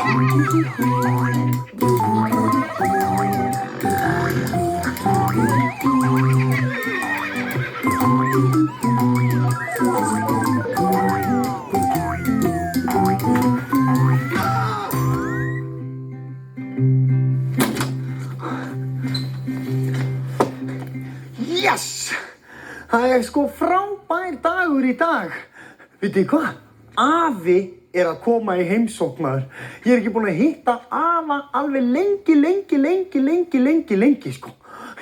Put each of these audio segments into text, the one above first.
Yes! Það sko frábær dagur í dag. Vitið hvað? Afi að koma í heimsókn maður. Ég ekki búinn að hitta afa alveg lengi sko.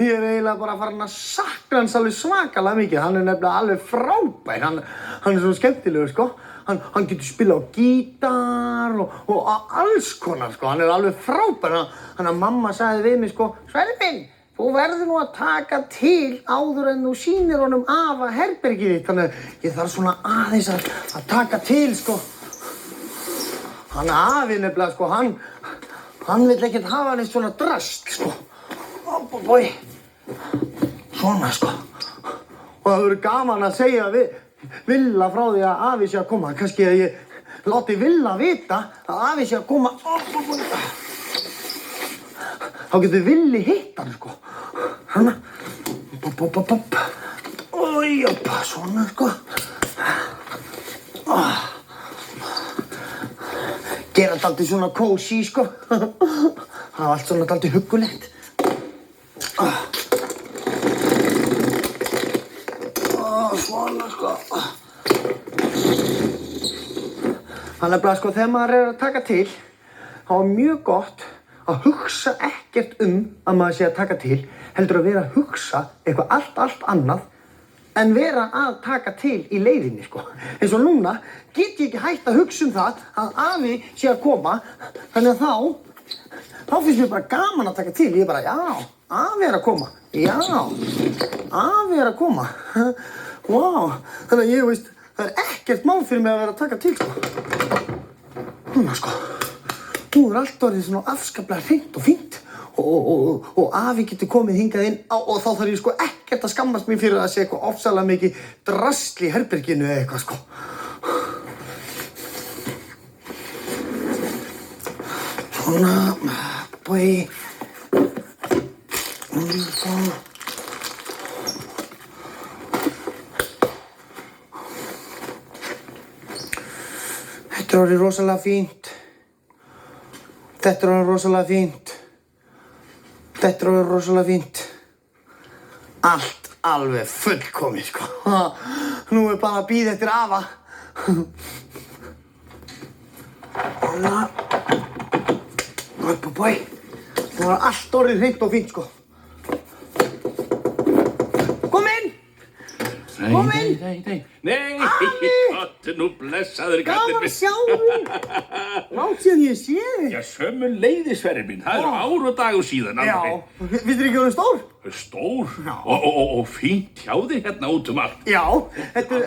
Ég eiginlega bara farin að sakna hans alveg svakalega mikið. Hann nefnilega alveg frábær. Hann svo skemmtilegur sko. Hann getur spila á gítar og alls konar sko. Hann alveg frábær. Þannig að mamma sagði við mig sko, Sverrir minn, þú verður nú að taka til áður en þú sýnir honum afa herbergið þitt. Þannig að ég þarf svona aðeins að taka til sko. Hann afi nefnilega sko, hann vill ekkert hafa neitt svona drasl sko. Bói. Svona sko. Og það verður gaman að segja við Villa frá því að afi sé að koma. Kannski að ég láti Villa vita að afi sé að koma. Þá getur Villi hitt hann sko. Hanna. Ói, svona sko. Gera dálítið svona kósí sko. Það allt svona dálítið huggulegt. Svona sko. Þannig að sko þegar maður að taka til, þá mjög gott að hugsa ekkert að maður sé að taka til, heldur að vera að hugsa eitthvað allt annað en vera að taka til í leiðinni sko. Eins og núna get ég ekki hægt að hugsa það að afi sé að koma, þannig að þá finnst mér bara gaman að taka til. Ég bara, já, afi að koma, já, afi að koma. Vá, þannig að ég veist, það ekkert mál fyrir mig að vera að taka til sko. Núna sko. Nú allt orðið svona afskaplega hreint og fínt og afi getur komið hingað inn og þá þarf ég sko ekkert að skammast mín fyrir að sé eitthvað ofsalega mikið drasl í herberginu eða eitthvað sko. Svona, bói. Svona. Þetta orðið rosalega fínt. Þetta rosalega fínt. Þetta rosalega fínt. Allt alveg fullkomið sko. Nú bara að bíða eftir afa. Svona. Bói. Það var allt orðið hreint og fínt sko. Kom inn! Nei, gott nú blessaður Gaman að sjá þig. Langt síðan ég sé þig. Já, sömuleiðis Sverrir minn, það eru ár og dagur síðan. Já, finnst þér ekki orðinn stór? Stór? Já. Og fínt hjá þig hérna út allt. Já, þetta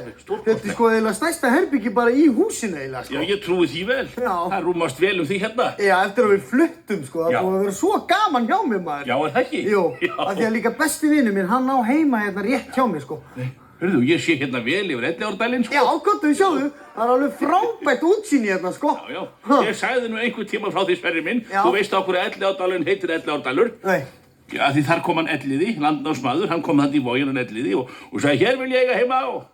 sko eiginlega stærsta herbyggi bara í húsinu eiginlega sko. Já, ég trúi því vel. Já. Það rúmast vel því hérna. Já, eftir að við fluttum sko, það búið að vera svo gaman hjá mér maður. Já, það ekki? Jú, af því að líka besti vinur minn, hann á heima hérna rétt hjá mér sko. Hörðu, ég sé hérna vel yfir Elliðaárdalinn sko. Já, gott að sjáðu, það alveg frábært útsýni hérna sko. Já, ég sagði nú einhvern tíma frá því Sverrir minn, þú veist á hverju Elliðaárdalinn heitir Elliðaárdalur. Nei. Já, því þar kom hann Elliði, landnámsmaður, hann kom þarna í Vogin hann Elliði og sagði, hér vil ég eiga heima á.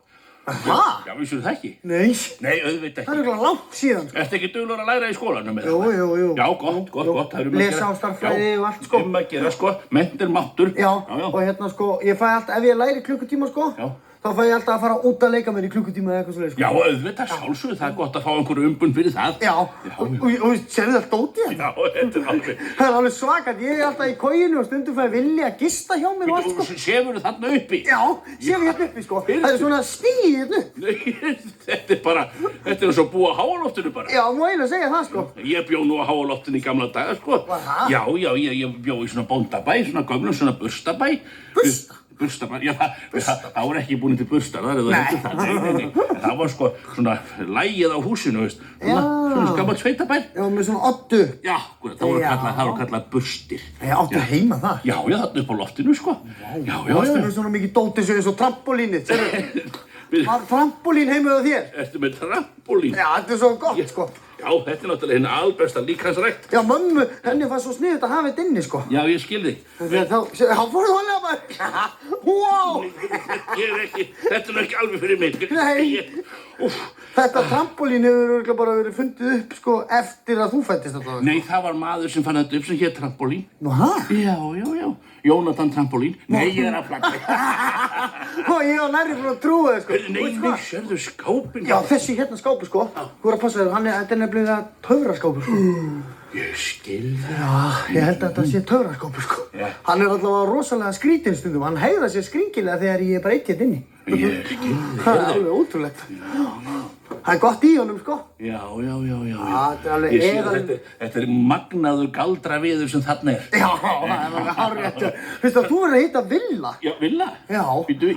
Aha. Já, vissirðu það ekki? Nei. Nei, auðvitað Það ekki. er langt síðan sko. Ertu ekki duglegur að læra í skólanum með það? Jú. Já, gott. Það er Lesa á stærðfræði og allt sko. Að gera sko, mennt er máttur. Já, og hérna sko, ég fæ alltaf, ef ég læri klukkutíma sko, þá fæ ég alltaf að fara út að leika mér í klukkutíma eða eitthvað svoleiðis sko. Já, auðvitað, sjálfsögðu, það er gott að fá einhverju umbun fyrir það. Já, og sérðu það dótið hérna? Já, þetta er alveg. Það er alveg svakalt, ég er alltaf í kojinu og stundum fæ Villi að gista hjá mér og allt sko. Sefurðu þarna uppi? Já, sef ég hérna uppi sko. Það er svona stíð hérna upp. Nei, þetta er svo búið á háaloftinu bara. Já, má eiginlega segja það sko. Ég bjó nú á háaloftinu í gamla daga sko. Var það? Já, ég bjó í svona bóndabæ, svona gömlum svona burstabæ. Burstabæ, já, það voru ekki búin til burstar, það er það heldur það, nei. Það var sko svona lægið á húsinu, veist. Svona gammalt sveitabæ. Já, með svona oddu. Já, það voru kallað burstir. Já, áttu heima það? Já, þarna upp á loftinu sko. Já. Það er svona mikið dótið svo eins og trampolínið, sérðu? Var trampolín heima hjá þér? Ertu með trampolín? Já, þetta er svo gott sko. Já, þetta náttúrulega hinn albesta líkansrækt. Já, mömmu, henni var svo sniðugt að hafa þetta inni, sko. Já, ég skil þig. Þá fór þú alveg bara. Wow! Þetta ekki alveg fyrir mig. Nei. Þetta trampolín hefur örugglega bara verið fundið upp, sko, eftir að þú fæddist þetta. Nei, það var maður sem fann þetta upp sem hér trampolín. Nú, hæ? Já. Jónatan trampolín. Nei, ég að flagga. Og ég var nærri fyrir að trúa þig, sko. Nei, sérðu skápinn. Já, þessi hérna skápu, sko. Þú að passa þig, þetta er nefnilega töfraskápu, sko. Ég skil það. Já, ég held að þetta sé töfraskápu, sko. Hann er allavega rosalega skrítinn stundum. Hann hegðar sér skringilega þegar ég er bara eitt inni. Ég skil þig. Það er alveg ótrúlegt. Það er gott í honum, sko. Já. Þetta er alveg Ég sé að þetta er magnaður galdraviður sem þarna er. Já, það er alveg hárrétt. Veistu að þú verður að hitta Villa. Já, Villa? Já.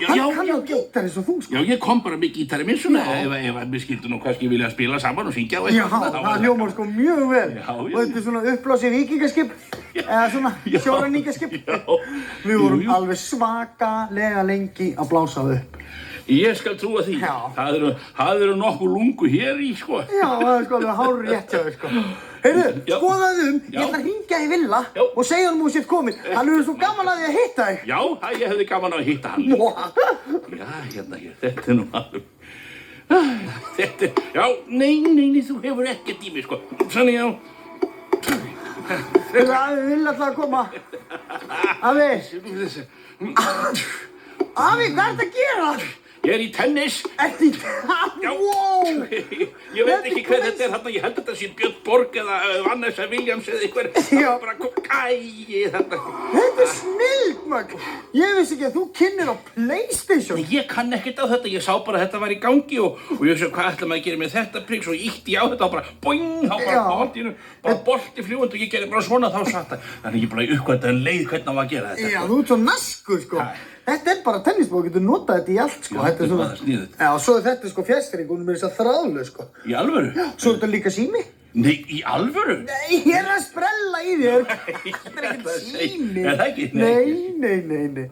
Hann kann á gítar eins og þú, sko. Já, ég kom bara með gítarinn minn svona ef við skildum nú kannski vilja spila saman og syngja og Já, það hljómar sko mjög vel. Já. Og þetta er svona uppblásið víkingaskip, eða svona sjóræningaskip. Já. Við vorum alveg svakalega lengi að blása upp. Ég skal trúa því. Já. Það eru nokkuð lungu hér í, sko. Já, það er sko alveg hárrétt hjá þér, sko. Heyrðu, skoðaðu ég ætla að hringja í Villa og segja honum þú sért komin. Hann hefur svo gaman að því að hitta þig. Já, ég hefði gaman að hitta hann. Já, hérna hér, þetta er nú alveg. Þetta er, já, nei, þú hefur ekkert í mig, sko. Sannig, já. Afi Villa ætla að koma. Afi, hvað ert að gera? Ég er í tennis. Ertu í tennis? Wow! Ég veit ekki hver þetta er þarna, ég held að þetta sé Björn Borg eða Vanessa Williams eða einhver. Já. Bara þarna. Þetta er snilld, Magg. Ég vissi ekki að þú kynnir á PlayStation. Ég kann ekkert á þetta, ég sá bara að þetta var í gangi og ég vissi hvað ætla maður að gera með þetta prigg, svo ítti ég á þetta og bara boing, þá bara bolti fljúgandi og ég gerði bara svona þá satt það. Þannig ég bara uppgötvaði leið hvernig á að gera þetta. Já, þú ert svo naskur, sko. Þetta er bara tennisbók, þú getur notað þetta í allt, sko. Já, þetta er bara sniðugt. Já, og svo er þetta, sko, fjærstýring, hún er með þess að þráðlaus, sko. Í alvöru? Já, svo er þetta líka sími. Nei, í alvöru? Nei, ég er að sprella í þér. Þetta er ekkert sími. Er það ekki? Nei.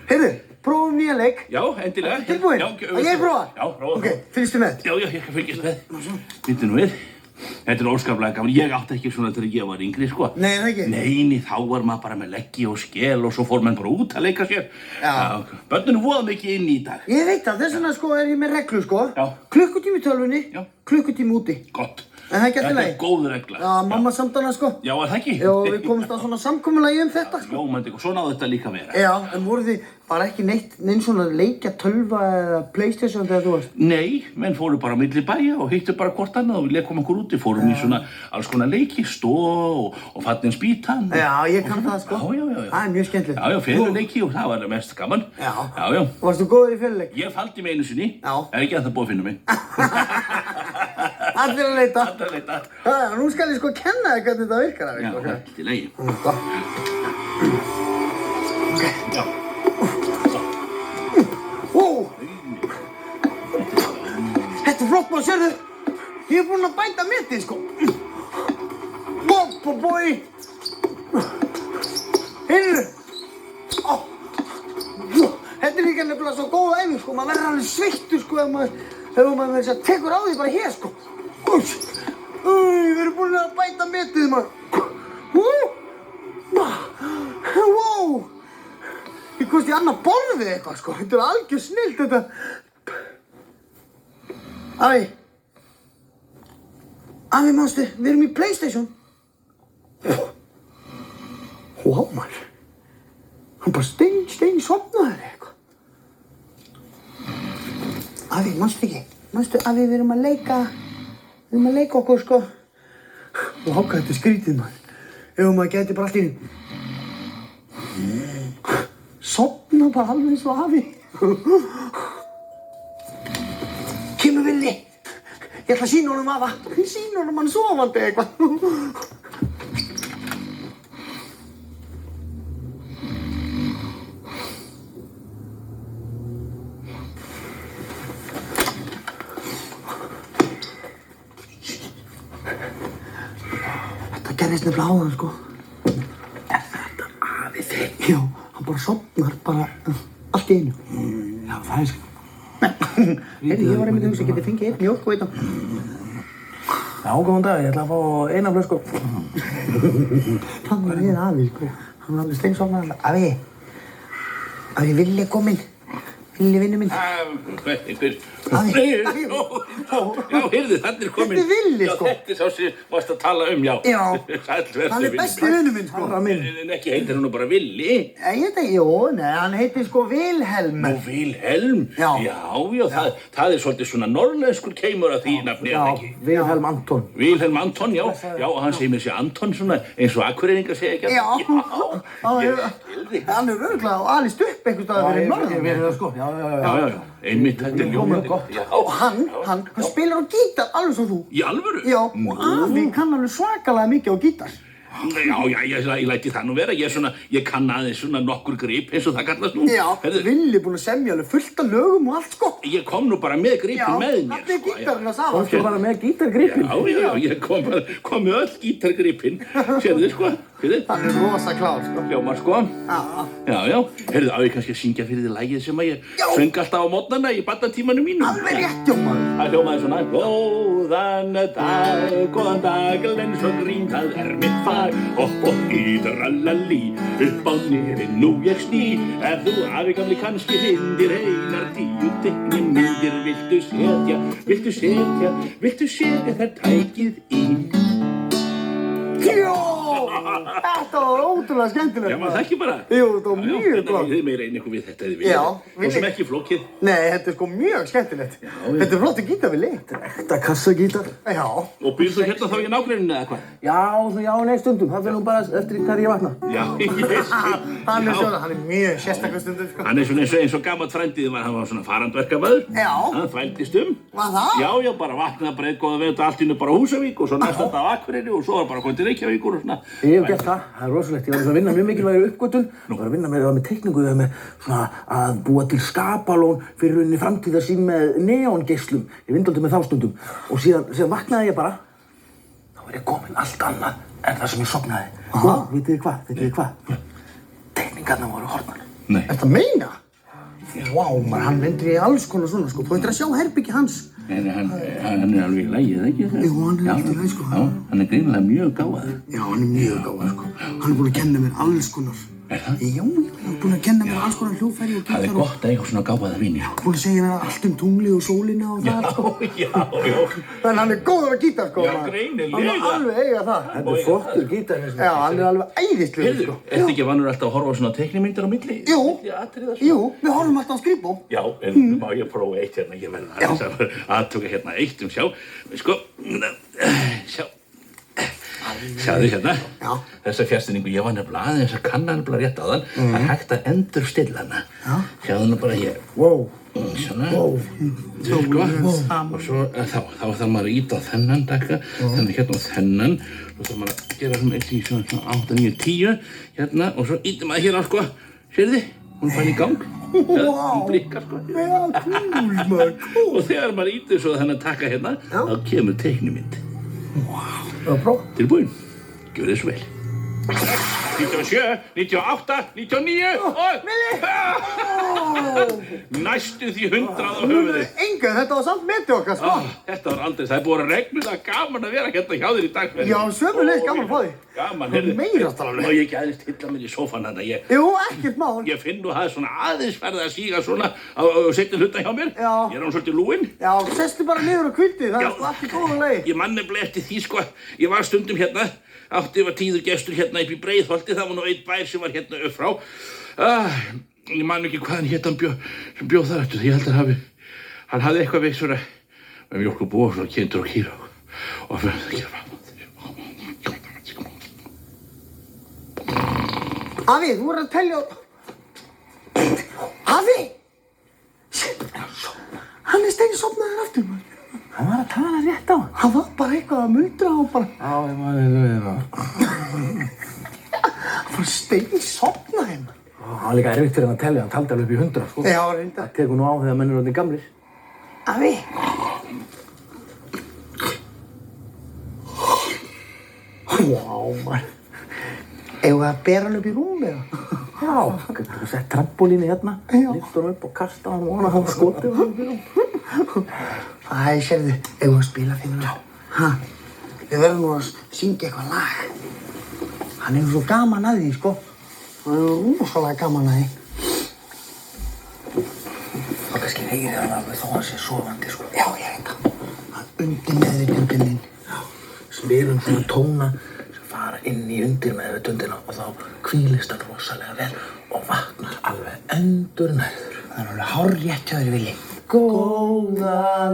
Heyrðu, prófum nýja leik. Já, endilega. Tilbúin? Að ég prófa? Já, prófa. Ok, fylgstu með? Já, ég kan fylgjast með. Býttu nú við. Þetta er óskaplega gaman. Ég átti ekki svona þegar ég var yngri, sko. Nei, það ekki? Nei, þá var maður bara með leggi og skel og svo fór mann bara út að leika sér. Já. Börnunum voða mikið inn í dag. Ég veit það, þess vegna, sko, er ég með reglu, sko. Já. Klukkutími í tölvunni, Já. klukkutími úti. Gott. En það er ekki alltaf Þetta leið. er góð regla. Já, mamma samtala, sko. Já, er það ekki? Já, við komumst að svona samkomulagi þetta, sko. Ljómandi, og svona á þetta líka vera. Já, en voru þið bara ekki neinn svona leikja tölva eða PlayStation þegar þú varst? Nei, menn fóru bara á milli bæja og hittu bara hvort annað og við leikum okkur úti. Fórum í svona alls konar leiki, stó og fallin spýtan. Já, ég kann það, sko. Já. Það er mjög skemmtilegt. Já, feluleiki og það var mest gaman. Já. Varstu góður í feluleik? Ég faldi mig einu sinni. Já. Er ekki að það búið að finna mig. Allir að leita. Allir að leita. Já, nú skal ég sko kenna þér hvernig þetta virkar, Já, okay? allt í lagi. Gott. Já. Wow! Þetta er flott maður, sérðu? Ég er búinn að bæta metið, sko. Boppa bói! Heyrðu! Þetta er líka nefnilega svo góð æfing, sko. Maður verður alveg sveittur, sko, ef maður þess að tekur á því bara hér, sko. Við erum búin að bæta metið, maður. Wow! Ég komst í annað borðið eitthvað, sko. Þetta er algjör snillt, þetta. Afi, mástu, við erum í PlayStation. Wow, maður. Hann bara stein sofnaður eitthvað. Afi, mástu ekki? Mástu, afi, við erum að leika okkur, sko. Og hvað þetta er skrítið, maður. Ef maður gæti bara allt í einu. Sofna bara alveg eins og afi. Kemur Villi. Ég ætla að sýna honum afa. Sýna honum hann sofandi eitthvað. Þetta gerðist nefnilega áðan, sko. Er þetta afi þinn? Já, hann bara sofnar bara allt í einu. Já, það er sko. Heyrðu, ég var einmitt að hugsa, geti fengið einn mjólk og einn á. Já, góðan dag, ég ætla að fá eina flösku. Hann er afi, sko. Hann er alveg steinsofnaður. Afi, Villi er kominn. Villi vinnu minn. Já, heyrðu, þannig komin. Þetta er Villi, sko. Já, þetta er sá sem varst að tala já. Já, Sæll, hann er besti vinnu minn, sko. En ekki heitir hann nú bara Villi? Hann heitir sko Vilhelm. Nú, Vilhelm? Já. Já, það er svolítið svona norrlenskur keimur af því nafni, eða ekki? Vilhelm Anton. Vilhelm Anton, já, og hann segir mér sér Anton svona eins og Akureyringar segja ekki. Hann er örugglega alist upp einhvers staðar fyrir norðan. Ég verið það, sko. Já. Einmitt, þetta er ljómandi. Og hann spilar á gítar alveg svo þú. Í alvöru? Já, og afi kann alveg svakalega mikið á gítar. Já, ég læti það nú vera. Ég kann aðeins svona nokkur grip eins og það kallast nú. Já, Villi er búinn að semja alveg fullt af lögum og allt, sko. Ég kom nú bara með gripin með mér. Já, hann er gítarinn að safa. Komstu bara með gítargripin? Já, ég kom með öll gítargripin. Sérðu, sko. Hann er rosa klár, sko. Hljómar, sko. Já. Heyrðu, á ég kannski að syngja fyrir þið lagið sem að ég söng alltaf á mótnana í barnatímanum mínum. Alveg rétt, Jómar. Það hljómaði svona. Góðan dag, eins og grím, það er mitt fag. Hopp og ídrallalí, upp á nefinn nú ég sný. Ef þú afi gamli kannski findir einar 10 teiknimyndir, viltu setja þær tækið í? Jó, þetta var ótrúlega skemmtilegt. Já, maður það ekki bara. Jú, þetta var mjög gott. Þið meira einu eitthvað við þetta eða við. Já, og sem ekki flókið. Nei, þetta er sko mjög skemmtilegt. Þetta er flottur gítar, Villi. Þetta er ekta kassagítar. Já. Og býrð þú hérna þá í nágrenninu eða hvað? Já, nei, stundum. Það fyrir nú bara eftir þegar ég vakna. Já, ég skil. Hann er mjög sérstaklega stundum, sko. Hann er svona eins og gammalt frændið var, hann var svona farandverkamaður. Já. Hann þvældist Var það? Já, bara vaknaði bara einn góða veit allt í einu bara á Húsavík og svo næsta dag á Akureyri og svo var bara komið til Reykjavíkur og svona. Ég hef gert það. Það er rosalegt. Ég var að vinna mjög mikilvægri uppgötvun. Ég var að vinna með teikningu eða með svona að búa til skapalón fyrir rauninni framtíðarsýn með neongeislum. Ég vinn dálítið með þá stundum. Og síðan vaknaði ég bara. Þá var ég kominn allt annað en það sem ég sofnaði. Og vitið þið hvað? Teikningarnar voru horfnar. Nei. Ertu að meina? Vá, hann lendir í alls konar svona, sko. Þú ættir að sjá herbyggi hans. Nei, hann er alveg í lagi, eða ekki? Jú, hann er alltaf í lagi, sko. Já, hann er greinilega mjög gáfaður. Já, hann er mjög gáfaður, sko. Hann er búinn að kenna mér alls konar. Er það? Já, hann er búinn að kenna mér alls konar hljóðfæri og gítar. Það er gott að eiga svona gáfaða vini, sko. Búinn að segja mér allt tunglið og sólina og það, sko. Já. En hann er góður að gítar, sko. Já, greinilega. Hann er alveg eiga það. Þetta er flottur gítar. Já, hann er alveg æðislegur, Heyrðu, sko. ertu ekki vanur alltaf að horfa á svona teiknimyndir á milli? Jú. Milli atriða svona? Jú, við horfum alltaf á Skrifbó. Já, en má ég prófa eitt hérna, ég verði aðeins að aðtöka hérna eitt sjá, sko, sjáðu hérna, þessa fjarstinningu, ég var nefnilega aðeins að kanna nefnilega rétt á þann, það er hægt að endurstilla hana, sjáðu nú bara hér, svona, sko, og svo þá þarf maður að íta á þennan takka, þannig hérna á þennan, og þá þarf maður að gera svona 1, 2, 3, 4, 8, 9, 10, hérna, og svo ítir maður hér á, sko, sérðu, hún fann í gang. Hún blikkar, sko. Já, cool, maður, cool. Og þegar maður ítir svo þennan takka hérna, þá kemur teiknimynd. Já, próf. Tilbúin. Gjörðu þið svo vel. 97, 98, 99 og... Næstu því 100 á höfuði. Enga, þetta var samt metið okkar, sko. Þetta var aldrei, það er búið að reglulega gaman að vera hérna hjá þér í dag. Já, sömuleiðis gaman að fá því. Gaman, heyrðu. Meirastar alveg. Má ég ekki aðeins tilla mér í sófann þarna, Jú, ekkert mál. Ég finn nú það svona aðeins verið að síga svona á seinni hluta hjá mér. Já. Ég er hann svolítið lúinn. Já, sestu bara niður á kvildið, það er sko allt í góða leið. Ég man nefnilega eftir því, sko, ég var stundum hérna, var tíður gestur hérna upp í Breiðholti, það var nú einn bær sem var hérna upp frá. Ég man ekki hvað hann hét, sem bjóð þar eftir, ég held að hann hafði eitthvað við svona, með mjólkurbú og svona kindur og kýr og fyrir það gera. Afi, þú verður að telja... Afi! Hann er steinsofnaður aftur, maður. Hann var að tala rétt á hann. Hann var bara eitthvað að muldra og bara... Já, ég maður það. Hann var steinsofnaður, maður. Það var líka erfitt fyrir hann að tellja, hann taldi alveg upp í 100, sko. Já, reyndar. Það tekur nú á þegar menn eru orðnir gamlir. Afi! Vá, maður. Eigum við að bera hann upp í rúm, eða? Já, getur þú sett trampolínu hérna, lyft hann upp og kasta hann og hann skotið hann upp í rúm. Æ, sérðu, eigum við að spila fyrir hann? Ha? Við verðum nú að syngja eitthvað lag. Hann er svo gaman að því, sko. Hann er rosalega gaman að því. Þá kannski heyri hann alveg þó hann sé sofandi, sko. Já, ég veit það. Hann undir meðvitundin þinn. Já, spilum svona tóna sem fara inn í undir meðvitundina og þá hvílist hann rosalega vel og vaknar alveg endurnærður. Það er alveg hárrétt hjá þér, Vili. Góða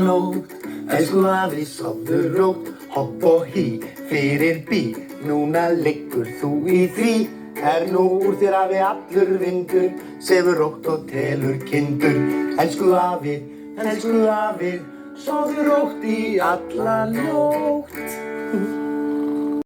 nótt, elsku afi, sofðu rótt, hopp og hí, fyrir bí. Núna liggur þú í því, nú úr þér afi allur vindur, sefur rótt og telur kindur. Elsku afi, sofðu rótt í alla nótt.